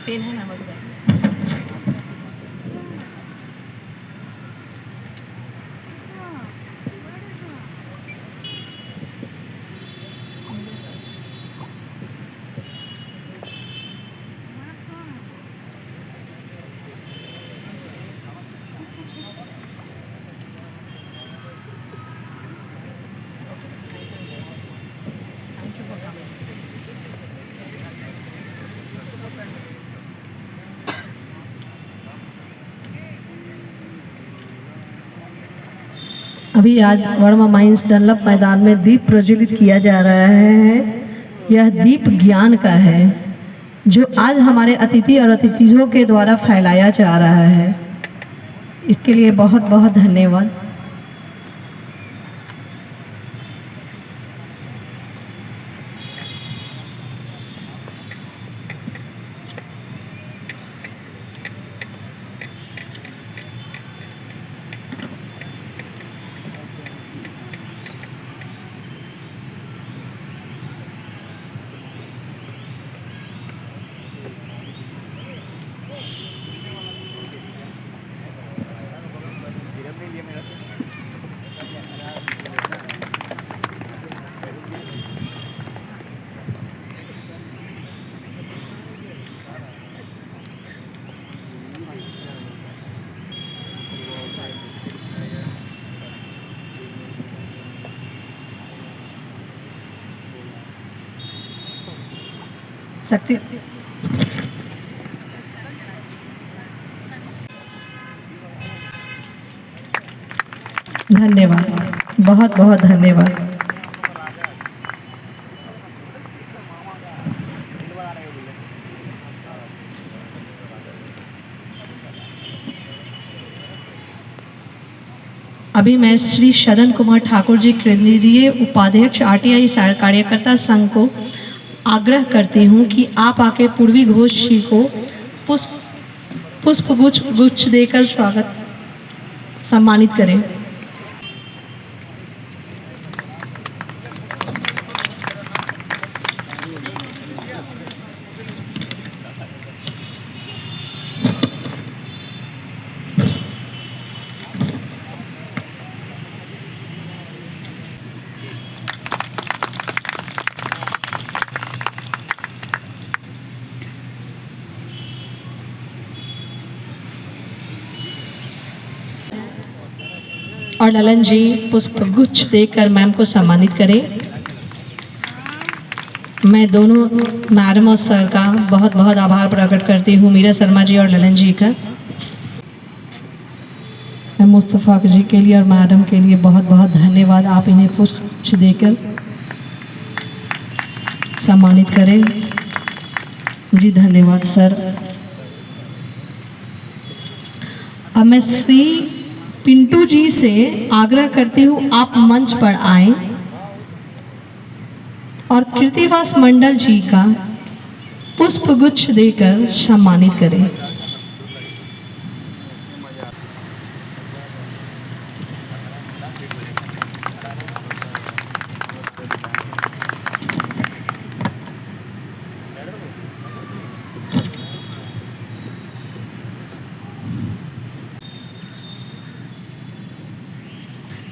Pen है ना मगर अभी आज वर्मा माइंस डनलप मैदान में दीप प्रज्वलित किया जा रहा है। यह दीप ज्ञान का है जो आज हमारे अतिथि और अतिथियों के द्वारा फैलाया जा रहा है। इसके लिए बहुत बहुत धन्यवाद। शक्ति धन्यवाद, बहुत बहुत धन्यवाद। अभी मैं श्री शरण कुमार ठाकुर जी केंद्रीय उपाध्यक्ष आरटीआई कार्यकर्ता संघ को आग्रह करती हूँ कि आप आके पूर्वी घोष जी को पुष्पगुच्छ देकर स्वागत सम्मानित करें। और ललन जी पुष्पगुच्छ देकर मैम को सम्मानित करें। मैं दोनों मैडम और सर का बहुत बहुत आभार प्रकट करती हूँ, मीरा शर्मा जी और ललन जी का। मैं मुस्तफ़ा जी के लिए और मैडम के लिए बहुत बहुत धन्यवाद। आप इन्हें पुष्प देकर सम्मानित करें। जी धन्यवाद सर। अब मैं श्री पिंटू जी से आग्रह करती हूँ आप मंच पर आएं और कृतिवास मंडल जी का पुष्पगुच्छ देकर सम्मानित करें।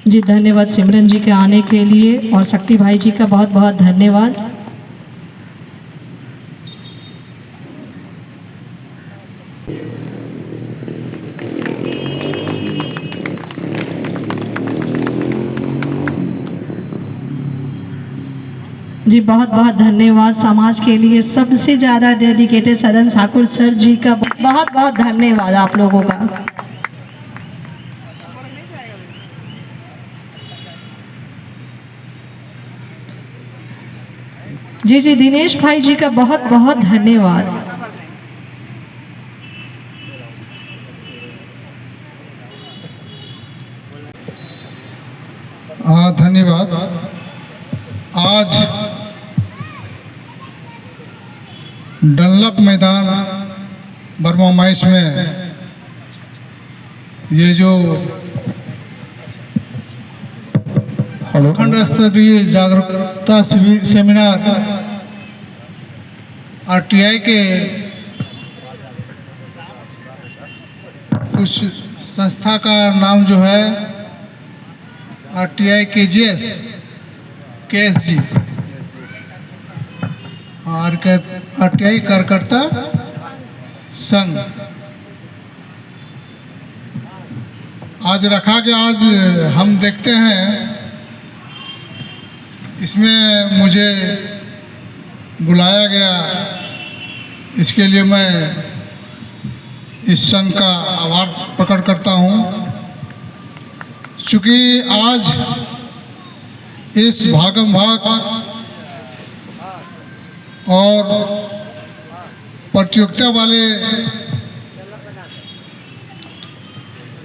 जी धन्यवाद सिमरन जी के आने के लिए और शक्ति भाई जी का बहुत बहुत धन्यवाद। जी बहुत बहुत धन्यवाद। समाज के लिए सबसे ज़्यादा डेडिकेटेड सदन ठाकुर सर जी का बहुत बहुत धन्यवाद आप लोगों का। जी जी दिनेश भाई जी का बहुत बहुत धन्यवाद। धन्यवाद। आज डनलप मैदान वर्मा माइंस में ये जो खंड स्तरीय जागरूकता सेमिनार आरटीआई के उस संस्था का नाम जो है RTI KGS KSG और RTI कार्यकर्ता संघ आज रखा गया। आज हम देखते हैं इसमें मुझे बुलाया गया, इसके लिए मैं इस संघ का आभार प्रकट करता हूँ। चूँकि आज इस भागम भाग और प्रतियोगिता वाले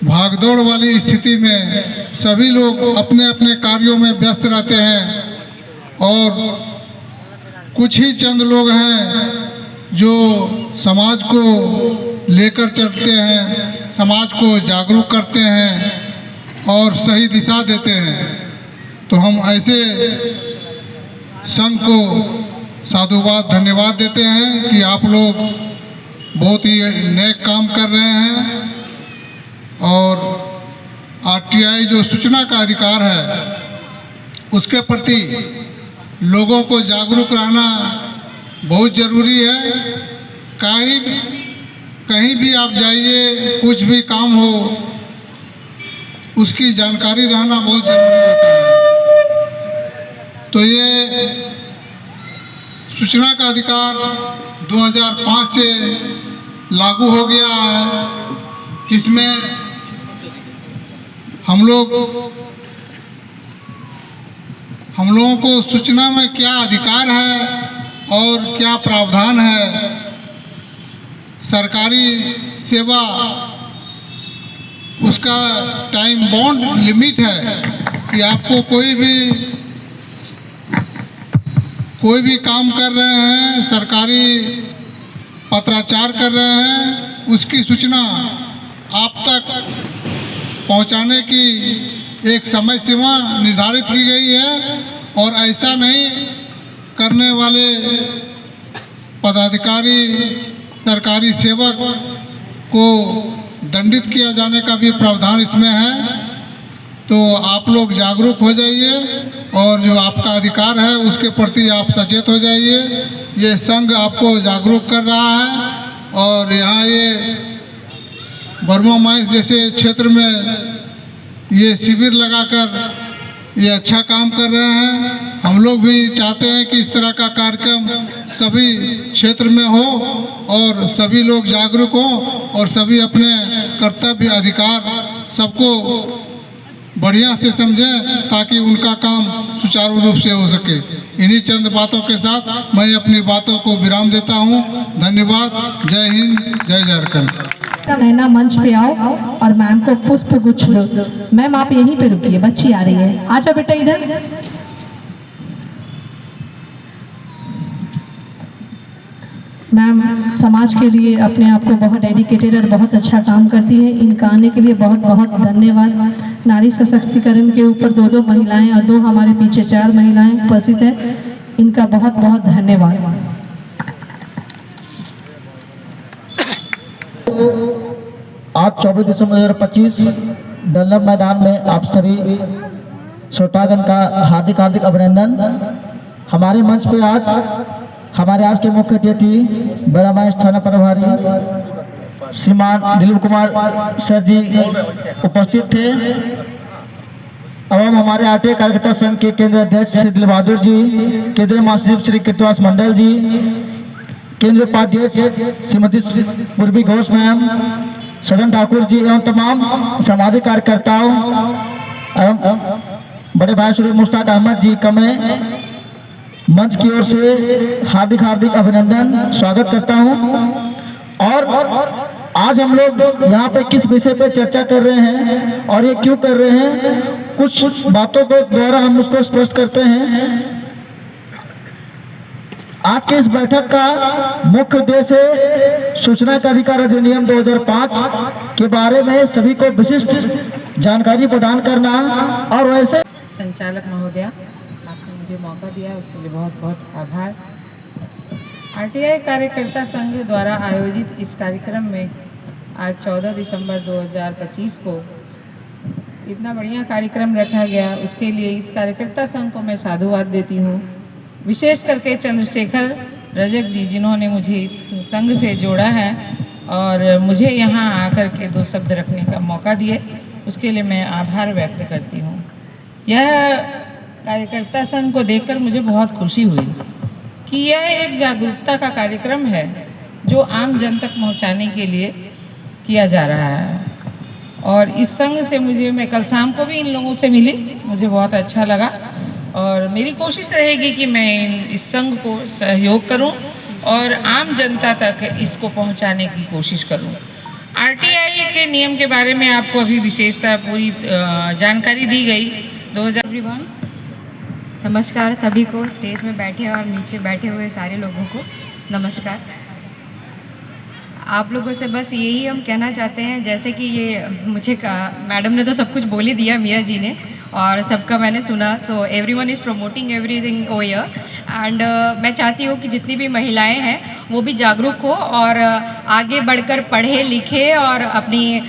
भागदौड़ वाली स्थिति में सभी लोग अपने अपने कार्यों में व्यस्त रहते हैं और कुछ ही चंद लोग हैं जो समाज को लेकर चलते हैं, समाज को जागरूक करते हैं और सही दिशा देते हैं। तो हम ऐसे संघ को साधुवाद धन्यवाद देते हैं कि आप लोग बहुत ही नेक काम कर रहे हैं और RTI जो सूचना का अधिकार है उसके प्रति लोगों को जागरूक रहना बहुत ज़रूरी है। कहीं भी आप जाइए, कुछ भी काम हो, उसकी जानकारी रहना बहुत ज़रूरी होता है। तो ये सूचना का अधिकार 2005 से लागू हो गया है, जिसमें हम लोगों को सूचना में क्या अधिकार है और क्या प्रावधान है। सरकारी सेवा उसका टाइम बाउंड लिमिट है कि आपको कोई भी काम कर रहे हैं, सरकारी पत्राचार कर रहे हैं, उसकी सूचना आप तक पहुंचाने की एक समय सीमा निर्धारित की गई है और ऐसा नहीं करने वाले पदाधिकारी, सरकारी सेवक को दंडित किया जाने का भी प्रावधान इसमें है। तो आप लोग जागरूक हो जाइए और जो आपका अधिकार है उसके प्रति आप सचेत हो जाइए। ये संघ आपको जागरूक कर रहा है और यहाँ ये बर्मा माइंस जैसे क्षेत्र में ये शिविर लगाकर ये अच्छा काम कर रहे हैं। हम लोग भी चाहते हैं कि इस तरह का कार्यक्रम सभी क्षेत्र में हो और सभी लोग जागरूक हों और सभी अपने कर्तव्य अधिकार सबको बढ़िया से समझें ताकि उनका काम सुचारू रूप से हो सके। इन्हीं चंद बातों के साथ मैं अपनी बातों को विराम देता हूँ। धन्यवाद। जय हिंद, जय झारखंड। नैना मंच पे आओ और मैम को पुष्प गुच्छ दो। मैम आप यहीं पे रुकिए, बच्ची आ रही है। आजा बेटा इधर। मैम समाज के लिए अपने आप को बहुत डेडिकेटेड और बहुत अच्छा काम करती है। इनका आने के लिए बहुत बहुत धन्यवाद। नारी सशक्तिकरण के ऊपर 2 महिलाएं और 2 हमारे पीछे 4 महिलाएं उपस्थित हैं। इनका बहुत बहुत धन्यवाद। आज 24 दिसंबर 2025 डल्लब मैदान में आप सभी श्रोतागण का हार्दिक हार्दिक अभिनंदन। हमारे मंच पे हमारे आज के मुख्य अतिथि बड़ा माइंस थाना प्रभारी श्रीमान दिलीप कुमार सर जी उपस्थित थे एवं हमारे RTI कार्यकर्ता संघ के केंद्रीय अध्यक्ष श्री दिल बहादुर जी, केंद्रीय महासचिव श्री कृतवास मंडल जी, केंद्रीय उपाध्यक्ष श्रीमती पूर्वी घोष मैम, सदन ठाकुर जी एवं तमाम सामाजिक कार्यकर्ताओं एवं बड़े भाई श्री मुश्ताक अहमद जी का मैं मंच की ओर से हार्दिक हार्दिक अभिनंदन स्वागत करता हूं। और आज हम लोग यहाँ पे किस विषय पर चर्चा कर रहे हैं और ये क्यों कर रहे हैं, कुछ बातों के द्वारा हम उसको स्पष्ट करते हैं। आज के इस बैठक का मुख्य उद्देश्य है सूचना का अधिकार अधिनियम 2005 के बारे में सभी को विशिष्ट जानकारी प्रदान करना। और वैसे संचालक महोदया, आपने मुझे मौका दिया उसके लिए बहुत बहुत आभार। RTI कार्यकर्ता संघ द्वारा आयोजित इस कार्यक्रम में आज 14 दिसंबर 2025 को इतना बढ़िया कार्यक्रम रखा गया, उसके लिए इस कार्यकर्ता संघ को मैं साधुवाद देती हूँ। विशेष करके चंद्रशेखर रजक जी, जिन्होंने मुझे इस संघ से जोड़ा है और मुझे यहाँ आकर के 2 शब्द रखने का मौका दिए, उसके लिए मैं आभार व्यक्त करती हूँ। यह कार्यकर्ता संघ को देखकर मुझे बहुत खुशी हुई कि यह एक जागरूकता का कार्यक्रम है जो आम जन तक पहुँचाने के लिए किया जा रहा है। और इस संघ से मैं कल शाम को भी इन लोगों से मिली, मुझे बहुत अच्छा लगा और मेरी कोशिश रहेगी कि मैं इस संघ को सहयोग करूं और आम जनता तक इसको पहुंचाने की कोशिश करूं। आरटीआई के नियम के बारे में आपको अभी विशेषता पूरी जानकारी दी गई। 2001 नमस्कार सभी को, स्टेज में बैठे और नीचे बैठे हुए सारे लोगों को नमस्कार। आप लोगों से बस यही हम कहना चाहते हैं, जैसे कि ये मुझे मैडम ने तो सब कुछ बोल ही दिया, मीरा जी ने, और सबका मैंने सुना। So everyone is promoting everything over here and मैं चाहती हूँ कि जितनी भी महिलाएं हैं वो भी जागरूक हो और आगे बढ़कर पढ़े लिखे और अपनी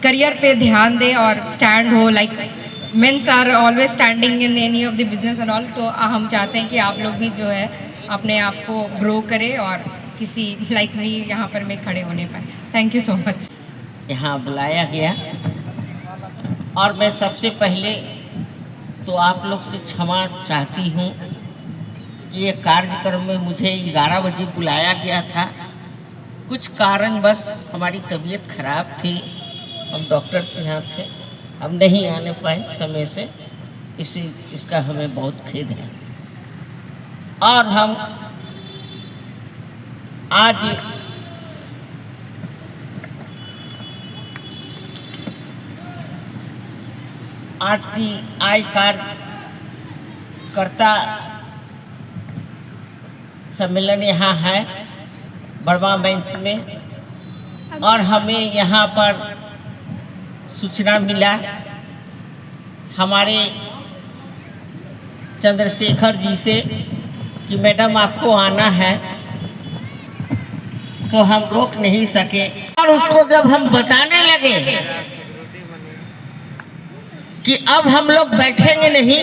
करियर पे ध्यान दे और स्टैंड हो। Like mens are always standing in any of the business and all, तो हम चाहते हैं कि आप लोग भी जो है अपने आप को ग्रो करें और किसी लाइक मी यहाँ पर मैं खड़े होने पाए। Thank you so much. यहाँ बुलाया गया और मैं सबसे पहले तो आप लोग से क्षमा चाहती हूँ कि ये कार्यक्रम में मुझे 11 बजे बुलाया गया था। कुछ कारणवश हमारी तबीयत खराब थी, हम डॉक्टर के यहाँ थे, हम नहीं आने पाए समय से, इसका हमें बहुत खेद है। और हम आज आरटीआई कार्यकर्ता सम्मेलन यहाँ है बड़वा मेंस में, और हमें यहाँ पर सूचना मिला हमारे चंद्रशेखर जी से कि मैडम आपको आना है, तो हम रोक नहीं सके। और उसको जब हम बताने लगे कि अब हम लोग बैठेंगे नहीं,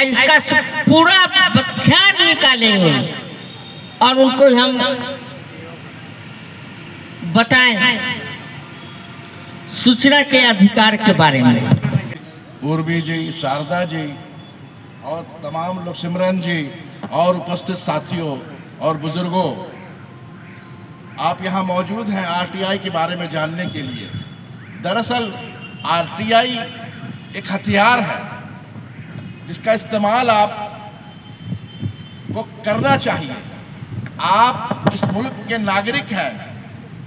इसका पूरा व्याख्यान निकालेंगे और उनको हम बताएं सूचना के अधिकार के बारे में। उर्वी जी, शारदा जी और तमाम लोग, सिमरन जी और उपस्थित साथियों और बुजुर्गों, आप यहाँ मौजूद हैं आरटीआई के बारे में जानने के लिए। दरअसल आरटीआई एक हथियार है जिसका इस्तेमाल आप को करना चाहिए। आप इस मुल्क के नागरिक हैं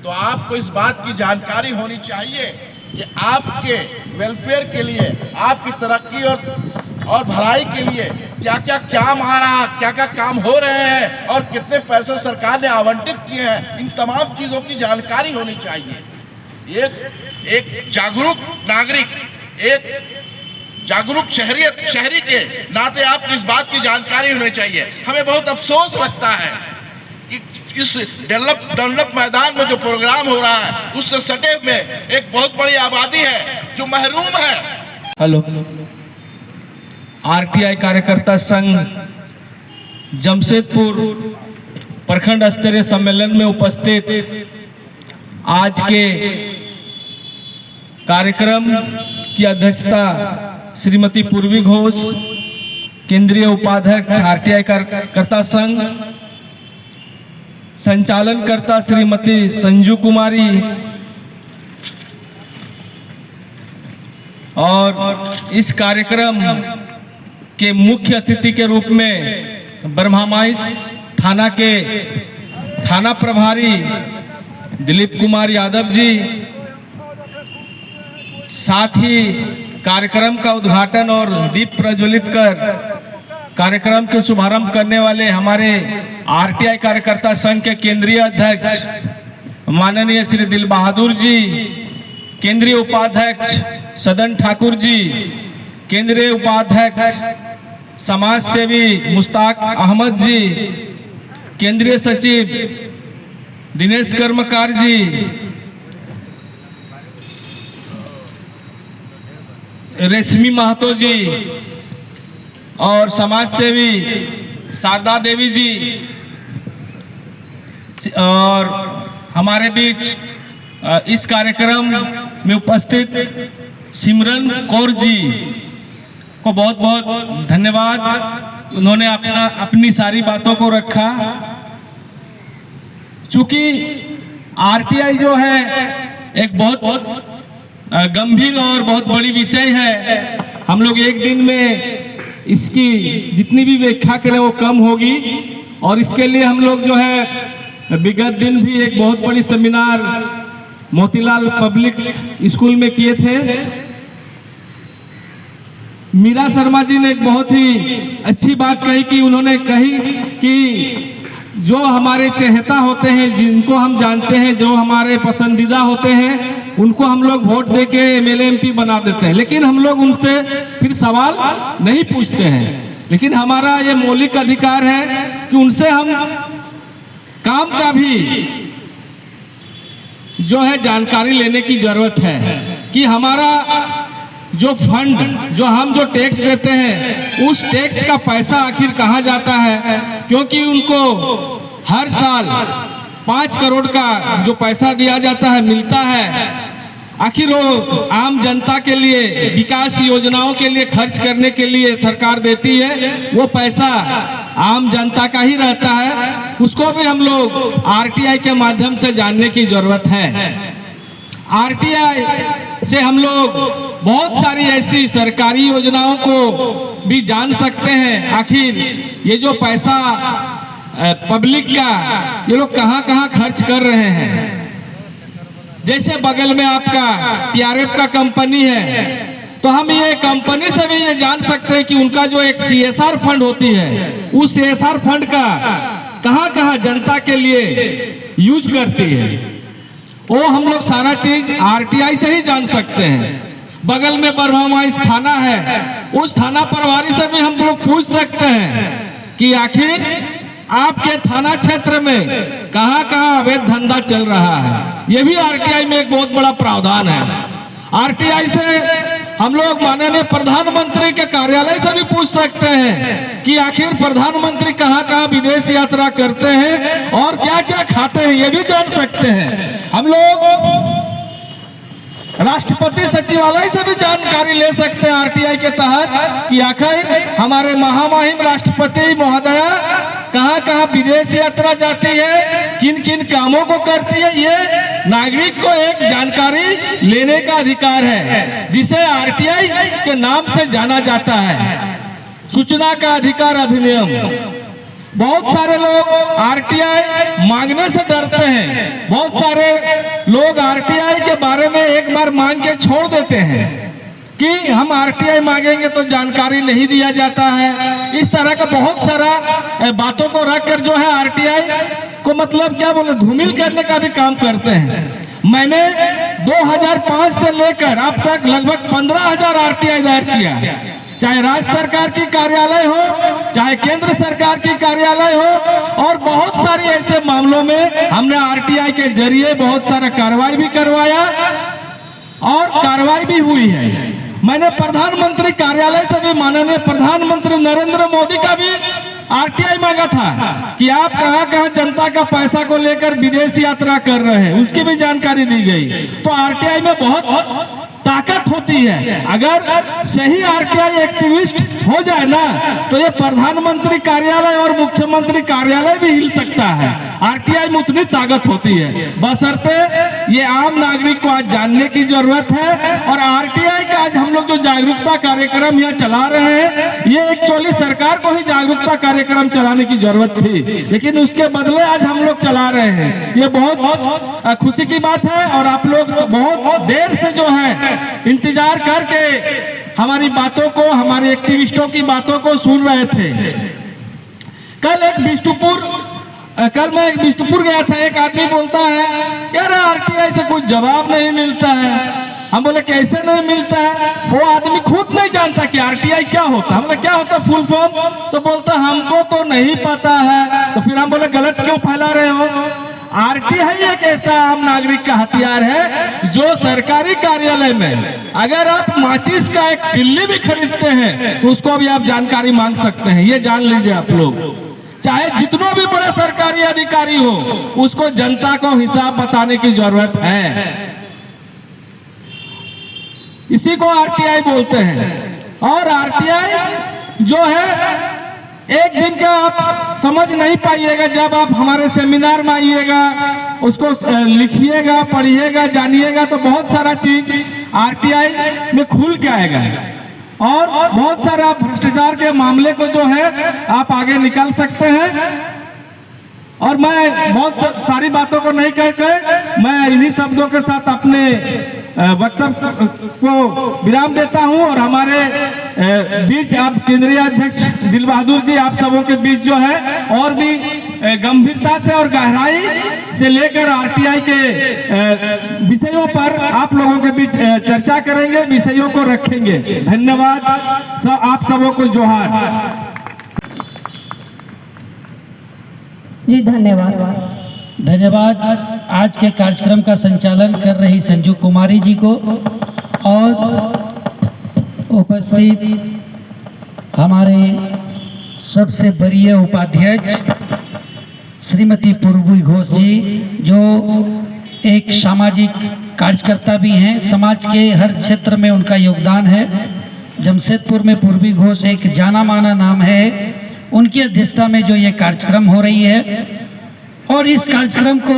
तो आपको इस बात की जानकारी होनी चाहिए कि आपके वेलफेयर के लिए, आपकी तरक्की और भलाई के लिए क्या क्या काम आ रहा, क्या क्या काम हो रहे हैं और कितने पैसे सरकार ने आवंटित किए हैं, इन तमाम चीज़ों की जानकारी होनी चाहिए। एक जागरूक नागरिक, एक जागरूक शहरी के नाते आपको इस बात की जानकारी होनी चाहिए। हमें बहुत अफसोस लगता है कि इस डेवलप मैदान में जो प्रोग्राम हो रहा है उससे सटे में एक बहुत बड़ी आबादी है जो महरूम है। हेलो, आरटीआई कार्यकर्ता संघ जमशेदपुर प्रखंड स्तरीय सम्मेलन में उपस्थित आज के कार्यक्रम की अध्यक्षता श्रीमती पूर्वी घोष, केंद्रीय उपाध्यक्ष आरटीआई कार्यकर्ता संघ, संचालनकर्ता श्रीमती संजू कुमारी और इस कार्यक्रम के मुख्य अतिथि के रूप में ब्रह्मामाइस थाना के थाना प्रभारी दिलीप कुमार यादव जी, साथ ही कार्यक्रम का उद्घाटन और दीप प्रज्वलित कर कार्यक्रम के शुभारंभ करने वाले हमारे आरटीआई कार्यकर्ता संघ के केंद्रीय अध्यक्ष माननीय श्री दिल बहादुर जी, केंद्रीय उपाध्यक्ष सदन ठाकुर जी, केंद्रीय उपाध्यक्ष समाज सेवी मुश्ताक अहमद जी, केंद्रीय सचिव दिनेश कर्मकार जी, रेशमी महतो जी और समाज सेवी शारदा देवी जी और हमारे बीच इस कार्यक्रम में उपस्थित सिमरन कौर जी को बहुत बहुत धन्यवाद। उन्होंने अपनी सारी बातों को रखा। चूंकि आरटीआई जो है एक बहुत गंभीर और बहुत बड़ी विषय है, हम लोग एक दिन में इसकी जितनी भी व्याख्या करें वो कम होगी। और इसके लिए हम लोग जो है विगत दिन भी एक बहुत बड़ी सेमिनार मोतीलाल पब्लिक स्कूल में किए थे। मीरा शर्मा जी ने एक बहुत ही अच्छी बात कही कि उन्होंने कही कि जो हमारे चहेता होते हैं, जिनको हम जानते हैं, जो हमारे पसंदीदा होते हैं, उनको हम लोग वोट देके एमएलए एमपी बना देते हैं, लेकिन हम लोग उनसे फिर सवाल नहीं पूछते हैं। लेकिन हमारा ये मौलिक अधिकार है कि उनसे हम काम का भी जो है जानकारी लेने की जरूरत है कि हमारा जो फंड, जो हम जो टैक्स देते हैं, उस टैक्स का पैसा आखिर कहाँ जाता है। क्योंकि उनको हर साल 5 करोड़ का जो पैसा दिया जाता है, मिलता है, आखिर वो आम जनता के लिए विकास योजनाओं के लिए खर्च करने के लिए सरकार देती है, वो पैसा आम जनता का ही रहता है। उसको भी हम लोग आरटीआई के माध्यम से जानने की जरूरत है। आरटीआई से हम लोग बहुत सारी ऐसी सरकारी योजनाओं को भी जान सकते हैं। आखिर ये जो पैसा पब्लिक का ये लोग कहाँ कहाँ खर्च कर रहे हैं। जैसे बगल में आपका टीआरएफ का कंपनी है, तो हम ये कंपनी से भी ये जान सकते हैं कि उनका जो एक सीएसआर फंड होती है, उस सीएसआर फंड का कहाँ कहाँ जनता के लिए यूज करती है, वो हम लोग सारा चीज आरटीआई से ही जान सकते हैं। बगल में बरहमाइश थाना है, उस थाना प्रभारी से भी हम लोग पूछ सकते हैं कि आखिर आपके थाना क्षेत्र में कहाँ कहाँ अवैध धंधा चल रहा है। ये भी आरटीआई में एक बहुत बड़ा प्रावधान है। आरटीआई से हम लोग माननीय प्रधानमंत्री के कार्यालय से भी पूछ सकते हैं कि आखिर प्रधानमंत्री कहाँ कहाँ विदेश यात्रा करते हैं और क्या क्या खाते हैं, ये भी जान सकते हैं। हम लोग राष्ट्रपति सचिवालय से भी जानकारी ले सकते हैं आरटीआई के तहत कि आखिर हमारे महामहिम राष्ट्रपति महोदया कहाँ कहाँ विदेश यात्रा जाती है, किन किन कामों को करती है। ये नागरिक को एक जानकारी लेने का अधिकार है, जिसे आरटीआई के नाम से जाना जाता है, सूचना का अधिकार अधिनियम। बहुत सारे लोग आरटीआई मांगने से डरते हैं। बहुत सारे लोग आरटीआई के बारे में एक बार मांग के छोड़ देते हैं कि हम आरटीआई मांगेंगे तो जानकारी नहीं दिया जाता है। इस तरह का बहुत सारा बातों को रखकर जो है आरटीआई को मतलब क्या बोले धूमिल करने का भी काम करते हैं। मैंने 2005 से लेकर अब तक लगभग 15,000 आरटीआई दायर किया, चाहे राज्य सरकार की कार्यालय हो, चाहे केंद्र सरकार की कार्यालय हो, और बहुत सारे ऐसे मामलों में हमने आरटीआई के जरिए बहुत सारा कार्रवाई भी करवाया और कार्रवाई भी हुई है। मैंने प्रधानमंत्री कार्यालय से भी माननीय प्रधानमंत्री नरेंद्र मोदी का भी आरटीआई मांगा था कि आप कहां कहां जनता का पैसा को लेकर विदेश यात्रा कर रहे हैं, उसकी भी जानकारी दी गई। तो आरटीआई में बहुत ताकत होती है। अगर सही आरटीआई एक्टिविस्ट हो जाए ना, तो ये प्रधानमंत्री कार्यालय और मुख्यमंत्री कार्यालय भी हिल सकता है। आरटीआई में उतनी ताकत होती है, बशर्ते ये आम नागरिक को आज जानने की जरूरत है। और आरटीआई का आज हम लोग जो जागरूकता कार्यक्रम यहाँ चला रहे हैं, ये एक्चुअली सरकार को ही जागरूकता कार्यक्रम चलाने की जरूरत थी, लेकिन उसके बदले आज हम लोग चला रहे हैं। ये बहुत खुशी की बात है। और आप लोग बहुत देर से जो है इंतजार करके हमारी बातों को, हमारे एक्टिविस्टों की बातों को सुन रहे थे। कल मैं बिष्टुपुर गया था, एक आदमी बोलता है यार आरटीआई से कुछ जवाब नहीं मिलता है। हम बोले कैसे नहीं मिलता है? वो आदमी खुद नहीं जानता कि आरटीआई क्या होता है। हम बोले क्या होता है फुल फॉर्म? तो बोलता हमको तो नहीं पता है। तो फिर हम बोले गलत क्यों फैला रहे हो? आरटीआई एक ऐसा आम नागरिक का हथियार है जो सरकारी कार्यालय में अगर आप माचिस का एक तिल्ली भी खरीदते हैं तो उसको भी आप जानकारी मांग सकते हैं। ये जान लीजिए आप लोग, चाहे जितनों भी बड़े सरकारी अधिकारी हो, उसको जनता को हिसाब बताने की जरूरत है। इसी को आरटीआई बोलते हैं। और आरटीआई जो है एक दिन का आप समझ नहीं पाइएगा, जब आप हमारे सेमिनार में आइएगा, उसको लिखिएगा, पढ़िएगा, जानिएगा तो बहुत सारा चीज आरटीआई में खुल के आएगा और बहुत सारा भ्रष्टाचार के मामले को जो है आप आगे निकाल सकते हैं। और मैं बहुत सारी बातों को नहीं कहकर मैं इन्हीं शब्दों के साथ अपने वक्तव्य को विराम देता हूं। और हमारे बीच आप केंद्रीय अध्यक्ष दिल बहादुर जी, आप सबों के बीच जो है और भी गंभीरता से और गहराई से लेकर आरटीआई के विषयों पर आप लोगों के बीच चर्चा करेंगे, विषयों को रखेंगे। धन्यवाद। आप सबों को जोहार। जी धन्यवाद। धन्यवाद आज के कार्यक्रम का संचालन कर रही संजू कुमारी जी को और उपस्थित हमारे सबसे वरीय उपाध्यक्ष श्रीमती पूर्वी घोष जी, जो एक सामाजिक कार्यकर्ता भी हैं, समाज के हर क्षेत्र में उनका योगदान है। जमशेदपुर में पूर्वी घोष एक जाना माना नाम है। उनकी अध्यक्षता में जो ये कार्यक्रम हो रही है और इस कार्यक्रम को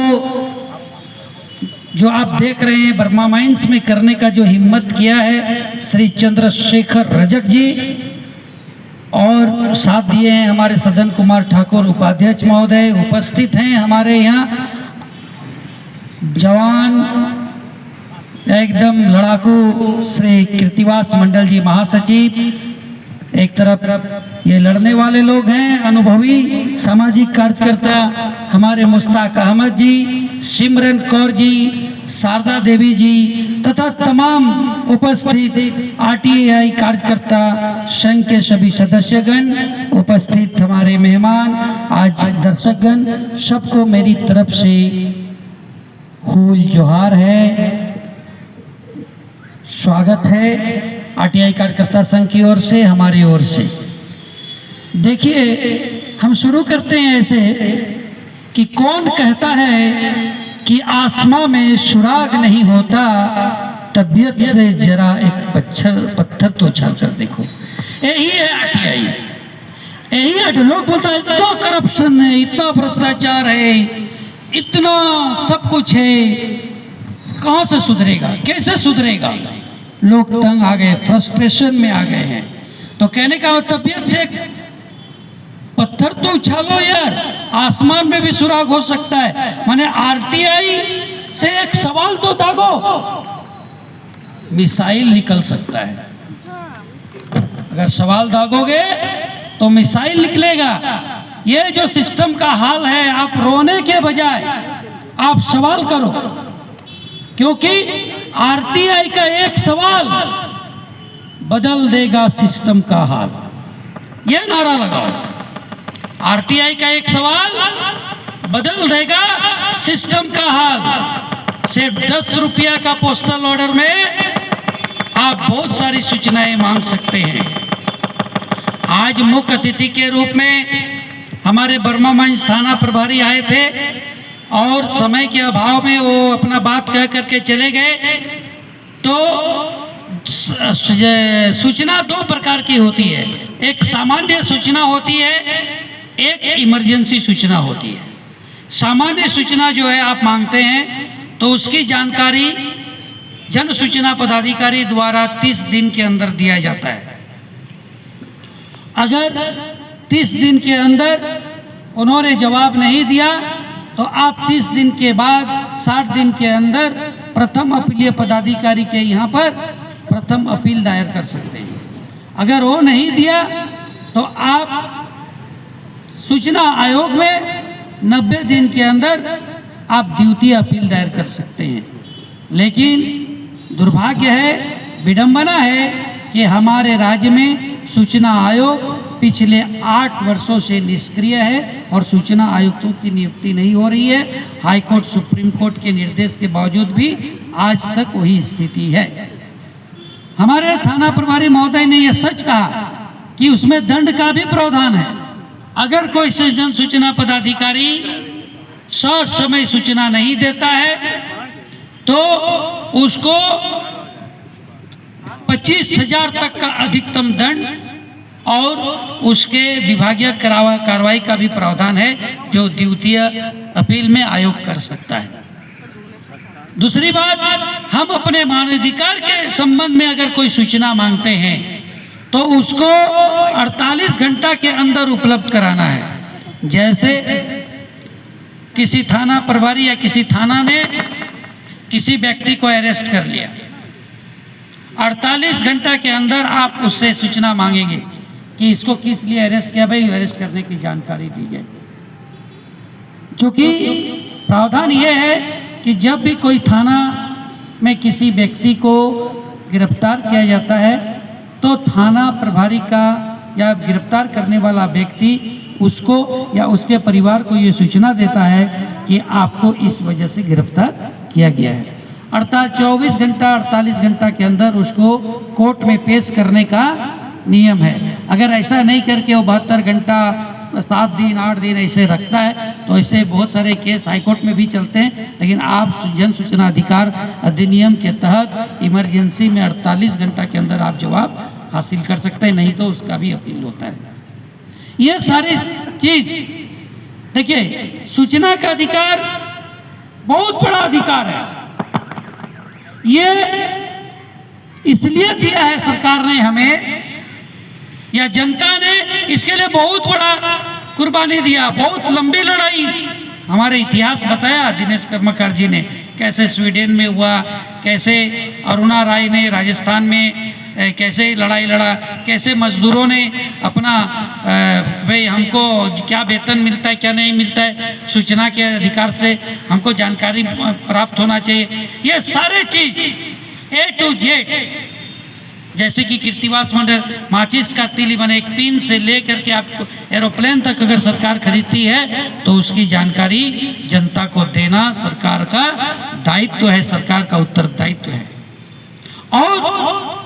जो आप देख रहे हैं बर्मा माइंस में करने का जो हिम्मत किया है श्री चंद्रशेखर रजक जी, और साथ दिए हैं हमारे सदन कुमार ठाकुर उपाध्यक्ष महोदय। उपस्थित हैं हमारे यहाँ जवान एकदम लड़ाकू श्री कृतिवास मंडल जी महासचिव। एक तरफ ये लड़ने वाले लोग हैं, अनुभवी सामाजिक कार्यकर्ता हमारे मुश्ताक अहमद जी, सिमरन कौर जी, शारदा देवी जी तथा तमाम उपस्थित आरटीआई कार्यकर्ता, संघ के सभी सदस्यगण, उपस्थित हमारे मेहमान, आज दर्शकगण, सबको मेरी तरफ से फूल जोहार है, स्वागत है आरटीआई कार्यकर्ता संघ की ओर से, हमारी ओर से। देखिए हम शुरू करते हैं ऐसे कि कौन कहता है कि आसमां में सुराग नहीं होता, तबीयत से जरा एक पत्थर तो उछाल कर देखो। यही है आरटीआई, यही लोग बोलता है इतना करप्शन है, इतना भ्रष्टाचार है, इतना सब कुछ है, कहां से सुधरेगा, कैसे सुधरेगा। लोग तंग आ गए, फ्रस्ट्रेशन में आ गए हैं। तो कहने का तबीयत से पत्थर तो उछालो यार, आसमान में भी सुराग हो सकता है। माने आरटीआई से एक सवाल तो दागो, मिसाइल निकल सकता है। अगर सवाल दागोगे तो मिसाइल निकलेगा। ये जो सिस्टम का हाल है, आप रोने के बजाय आप सवाल करो, क्योंकि आरटीआई का एक सवाल बदल देगा सिस्टम का हाल। यह नारा लगाओ, आरटीआई का एक सवाल बदल देगा सिस्टम का हाल। सिर्फ 10 रुपया का पोस्टल ऑर्डर में आप बहुत सारी सूचनाएं मांग सकते हैं। आज मुख्य अतिथि के रूप में हमारे बर्मा माइंस थाना प्रभारी आए थे और समय के अभाव में वो अपना बात कह करके चले गए। तो सूचना 2 प्रकार की होती है, एक सामान्य सूचना होती है, एक इमरजेंसी सूचना होती है। सामान्य सूचना जो है आप मांगते हैं तो उसकी जानकारी जन सूचना पदाधिकारी द्वारा 30 दिन के अंदर दिया जाता है। अगर 30 दिन के अंदर उन्होंने जवाब नहीं दिया तो आप 30 दिन के बाद 60 दिन के अंदर प्रथम अपीलीय पदाधिकारी के यहाँ पर प्रथम अपील दायर कर सकते हैं। अगर वो नहीं दिया तो आप सूचना आयोग में 90 दिन के अंदर आप द्वितीय अपील दायर कर सकते हैं। लेकिन दुर्भाग्य है, विडंबना है कि हमारे राज्य में सूचना आयोग पिछले 8 वर्षों से निष्क्रिय है और सूचना आयुक्तों की नियुक्ति नहीं हो रही है। हाईकोर्ट सुप्रीम कोर्ट के निर्देश के बावजूद भी आज तक वही स्थिति है। हमारे थाना प्रभारी महोदय ने यह सच कहा कि उसमें दंड का भी प्रावधान है। अगर कोई जन सूचना पदाधिकारी समय सूचना नहीं देता है तो उसको 25,000 तक का अधिकतम दंड और उसके विभागीय कार्रवाई का भी प्रावधान है, जो द्वितीय अपील में आयोग कर सकता है। दूसरी बात, हम अपने मानवाधिकार के संबंध में अगर कोई सूचना मांगते हैं तो उसको 48 घंटा के अंदर उपलब्ध कराना है। जैसे किसी थाना प्रभारी या किसी थाना ने किसी व्यक्ति को अरेस्ट कर लिया, 48 घंटा के अंदर आप उससे सूचना मांगेंगे कि इसको किस लिए अरेस्ट किया, भाई अरेस्ट करने की जानकारी दी जाए। क्योंकि प्रावधान यह है कि जब भी कोई थाना में किसी व्यक्ति को गिरफ्तार किया जाता है तो थाना प्रभारी का या गिरफ्तार करने वाला व्यक्ति उसको या उसके परिवार को ये सूचना देता है कि आपको इस वजह से गिरफ्तार किया गया है। अर्थात 24 घंटा 48 घंटा के अंदर उसको कोर्ट में पेश करने का नियम है। अगर ऐसा नहीं करके वो 72 घंटा 7 दिन 8 दिन ऐसे रखता है तो इससे बहुत सारे केस हाईकोर्ट में भी चलते हैं। लेकिन आप जन सूचना अधिकार अधिनियम के तहत इमरजेंसी में 48 घंटा के अंदर आप जवाब हासिल कर सकते हैं, नहीं तो उसका भी अपील होता है। ये सारी चीज देखिए, सूचना का अधिकार बहुत बड़ा अधिकार है। ये इसलिए दिया है सरकार ने हमें या जनता ने, इसके लिए बहुत बड़ा कुर्बानी दिया, बहुत लंबी लड़ाई। हमारे इतिहास बताया दिनेश कर्मकार जी ने, कैसे स्वीडन में हुआ, कैसे अरुणा राय ने राजस्थान में कैसे लड़ाई लड़ा, कैसे मजदूरों ने अपना भाई हमको क्या वेतन मिलता है क्या नहीं मिलता है, सूचना के अधिकार से हमको जानकारी प्राप्त होना चाहिए। ये सारे चीज A to Z, जैसे कि कीर्तिवास मंडल माचिस का तीली बने एक पिन से लेकर के आपको एरोप्लेन तक अगर सरकार खरीदती है तो उसकी जानकारी जनता को देना सरकार का दायित्व है, सरकार का उत्तरदायित्व है। और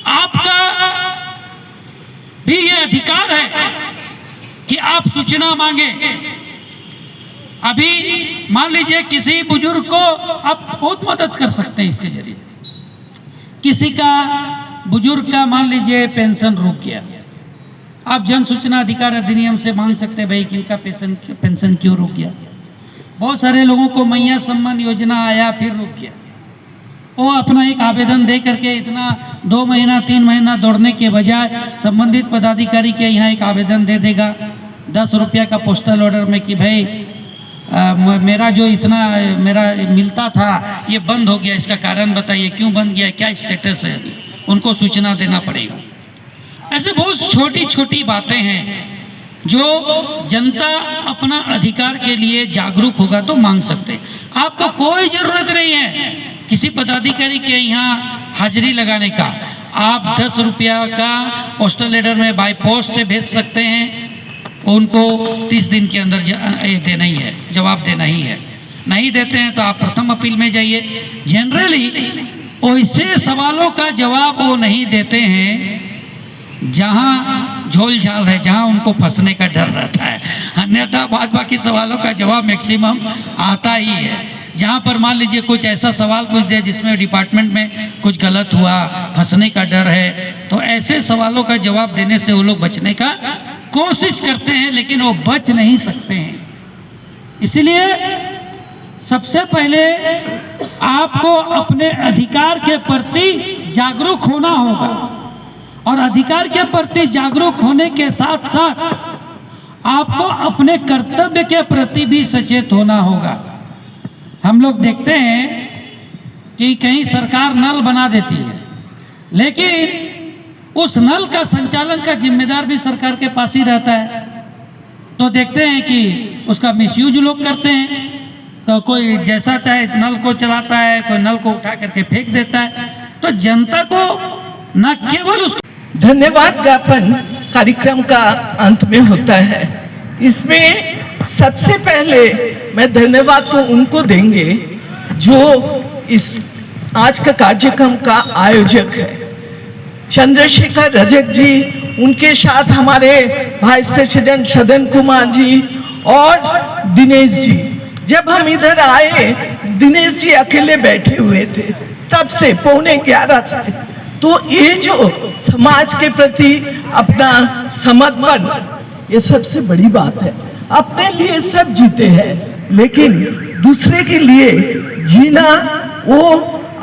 आपका भी ये अधिकार है कि आप सूचना मांगे। अभी मान लीजिए किसी बुजुर्ग को आप बहुत मदद कर सकते हैं इसके जरिए। किसी का बुजुर्ग का मान लीजिए पेंशन रुक गया, आप जन सूचना अधिकार अधिनियम से मांग सकते हैं भाई कि इनका पेंशन क्यों रुक गया। बहुत सारे लोगों को मैया सम्मान योजना आया फिर रुक गया, वो अपना एक आवेदन दे करके इतना 2 महीना 3 महीना दौड़ने के बजाय संबंधित पदाधिकारी के यहाँ एक आवेदन दे देगा 10 रुपया का पोस्टल ऑर्डर में कि भाई मेरा जो इतना मेरा मिलता था ये बंद हो गया, इसका कारण बताइए, क्यों बंद गया, क्या स्टेटस है, उनको सूचना देना पड़ेगा। ऐसे बहुत छोटी छोटी बातें हैं जो जनता अपना अधिकार के लिए जागरूक होगा तो मांग सकते हैं। आपको कोई जरूरत नहीं है किसी पदाधिकारी के यहाँ हाजिरी लगाने का। आप 10 रुपया का पोस्टल लेटर में बाय पोस्ट से भेज सकते हैं, उनको 30 दिन के अंदर देना ही है, जवाब देना ही है। नहीं देते हैं तो आप प्रथम अपील में जाइए। जनरली ऐसे सवालों का जवाब वो नहीं देते हैं जहां झोल झाल है, जहां उनको फंसने का डर रहता है। अन्यथा बाकी सवालों का जवाब मैक्सिमम आता ही है। जहां पर मान लीजिए कुछ ऐसा सवाल पूछ दे जिसमें डिपार्टमेंट में कुछ गलत हुआ, फंसने का डर है, तो ऐसे सवालों का जवाब देने से वो लोग बचने का कोशिश करते हैं, लेकिन वो बच नहीं सकते हैं। इसलिए सबसे पहले आपको अपने अधिकार के प्रति जागरूक होना होगा, और अधिकार के प्रति जागरूक होने के साथ साथ आपको अपने कर्तव्य के प्रति भी सचेत होना होगा। हम लोग देखते हैं कि कहीं सरकार नल बना देती है, लेकिन उस नल का संचालन का जिम्मेदार भी सरकार के पास ही रहता है। तो देखते हैं कि उसका मिसयूज लोग करते हैं, तो कोई जैसा चाहे नल को चलाता है, कोई नल को उठा करके फेंक देता है। तो जनता को न केवल धन्यवाद ज्ञापन कार्यक्रम का अंत में होता है। इसमें सबसे पहले मैं धन्यवाद तो उनको देंगे जो इस आज का कार्यक्रम का आयोजक है, चंद्रशेखर रजक जी, उनके साथ हमारे वाइस प्रेसिडेंट सदन कुमार जी और दिनेश जी। जब हम इधर आए, दिनेश जी अकेले बैठे हुए थे तब से 11:15 से। तो ये जो समाज के प्रति अपना समर्पण, ये सबसे बड़ी बात है। अपने लिए सब जीते हैं, लेकिन दूसरे के लिए जीना, वो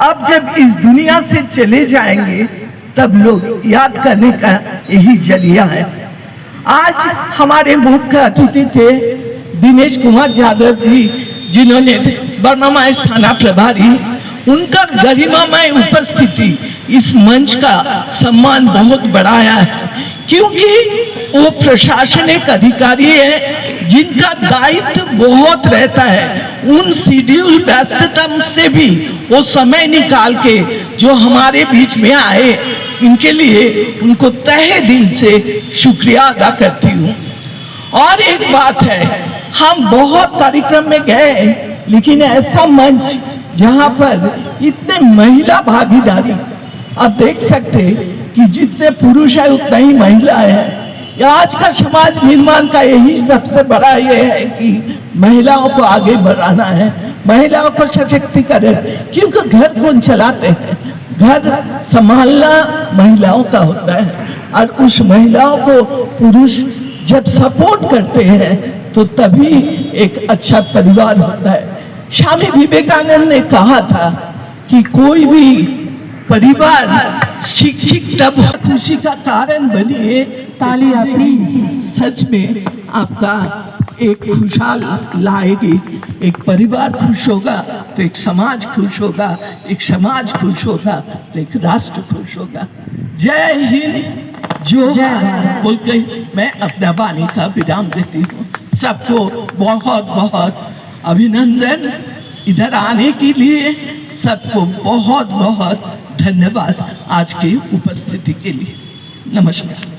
अब जब इस दुनिया से चले जाएंगे तब लोग याद करने का यही जरिया है। आज हमारे मुख्य अतिथि थे दिनेश कुमार यादव जी, जिन्होंने बर्मा थाना प्रभारी, उनका गरिमामय उपस्थिति इस मंच का सम्मान बहुत बढ़ाया है, क्योंकि वो प्रशासनिक अधिकारी है जिनका दायित्व बहुत रहता है। उन शेड्यूल व्यस्तता से भी वो समय निकाल के जो हमारे बीच में आए, इनके लिए उनको तहे दिल से शुक्रिया अदा करती हूँ। और एक बात है, हम बहुत कार्यक्रम में गए, लेकिन ऐसा मंच जहाँ पर इतने महिला भागीदारी, आप देख सकते कि जितने पुरुष है उतना ही महिला है। आज का समाज निर्माण का यही सबसे बड़ा ये है कि महिलाओं को आगे बढ़ाना है, महिलाओं को सशक्तिकरण, क्योंकि घर कौन चलाते हैं, घर संभालना महिलाओं का होता है। और उस महिलाओं को पुरुष जब सपोर्ट करते हैं तो तभी एक अच्छा परिवार होता है। स्वामी विवेकानंद ने कहा था कि कोई भी परिवार शिक्षित तब खुशी का कारण बनिए। तालियां प्लीज। सच में आपका एक खुशहाल लाएगी, एक परिवार खुश होगा तो एक समाज खुश होगा, एक समाज खुश होगा तो एक राष्ट्र खुश होगा। जय हिंद। जो बोल के मैं अपना वाणी का विराम देती हूँ। सबको बहुत बहुत अभिनंदन इधर आने के लिए, सबको बहुत बहुत धन्यवाद आज की उपस्थिति के लिए। नमस्कार।